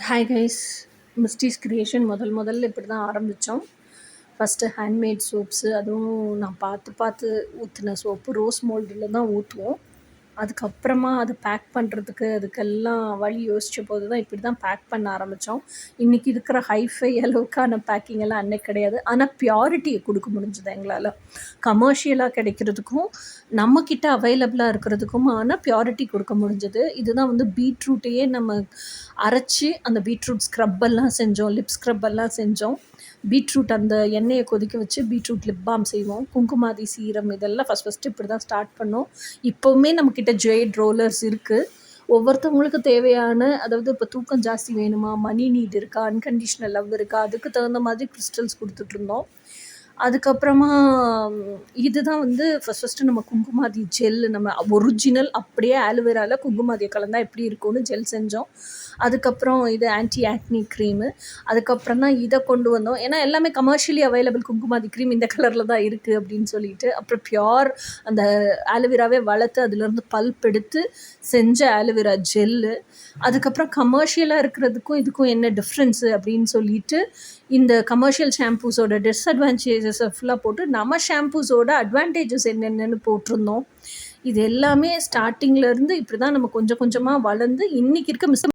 Hi guys, மிஸ்டீஸ் creation முதல்ல இப்படி தான் ஆரம்பித்தோம். ஃபஸ்ட்டு ஹேண்ட்மேட் சோப்ஸு, அதுவும் நான் பார்த்து ஊற்றின சோப்பு ரோஸ் மோல்டில் தான் ஊற்றுவோம். அதுக்கப்புறமா அதை பேக் பண்ணுறதுக்கு அதுக்கெல்லாம் வழி யோசித்த போது தான் இப்படி தான் பேக் பண்ண ஆரம்பித்தோம். இன்றைக்கி இருக்கிற ஹைஃபை அளவுக்கான பேக்கிங் எல்லாம் அன்னைக்கு கிடையாது. ஆனால் ப்யாரிட்டியை கொடுக்க முடிஞ்சுது எங்களால். கமர்ஷியலாக கிடைக்கிறதுக்கும் நம்மக்கிட்ட அவைலபிளாக இருக்கிறதுக்குமான ப்யாரிட்டி கொடுக்க முடிஞ்சது. இதுதான் வந்து பீட்ரூட்டையே நம்ம அரைச்சி அந்த பீட்ரூட் ஸ்க்ரப்பெல்லாம் செஞ்சோம், லிப் ஸ்க்ரப்பெல்லாம் செஞ்சோம். பீட்ரூட் அந்த எண்ணெயை கொதிக்க வச்சு பீட்ரூட் லிப் பாம் செய்வோம். குங்குமாதி சீரம் இதெல்லாம் ஃபஸ்ட்டு இப்படி தான் ஸ்டார்ட் பண்ணோம். இப்போவுமே நம்மக்கிட்ட ஜெய்ட் ரோலர்ஸ் இருக்குது. ஒவ்வொருத்தவங்களுக்கு தேவையான, அதாவது இப்போ தூக்கம் ஜாஸ்தி வேணுமா, மணி நீட் இருக்கா, அன்கண்டிஷ்னல் லவ் இருக்கா, அதுக்கு தகுந்த மாதிரி கிறிஸ்டல்ஸ் கொடுத்துட்ருந்தோம். அதுக்கப்புறமா இதுதான் வந்து ஃபஸ்ட்டு நம்ம குங்குமாதி ஜெல், நம்ம ஒரிஜினல் அப்படியே ஆலோவேராவில் குங்குமாதியை கலந்தால் எப்படி இருக்கும்னு ஜெல் செஞ்சோம். அதுக்கப்புறம் இது ஆன்டி ஆக்னி க்ரீமு. அதுக்கப்புறம் தான் இதை கொண்டு வந்தோம். ஏன்னா எல்லாமே கமர்ஷியலி அவைலபிள் குங்குமாதி க்ரீம் இந்த கலரில் தான் இருக்குது அப்படின்னு சொல்லிட்டு. அப்புறம் ப்யூர் அந்த ஆலோவேராவே வளர்த்து அதுலேருந்து பல்ப் எடுத்து செஞ்ச ஆலோவேரா ஜெல்லு. அதுக்கப்புறம் கமர்ஷியலாக இருக்கிறதுக்கும் இதுக்கும் என்ன டிஃப்ரென்ஸு அப்படின்னு சொல்லிட்டு இந்த கமர்ஷியல் ஷாம்பூஸோட டிஸ்அட்வான்டேஜஸை ஃபுல்லாக போட்டு நம்ம ஷாம்பூஸோட அட்வான்டேஜஸ் என்னென்னு போட்டிருந்தோம். இது எல்லாமே ஸ்டார்டிங்லேருந்து இப்படி தான் நம்ம கொஞ்சம் கொஞ்சமாக வளர்ந்து இன்றைக்கி இருக்க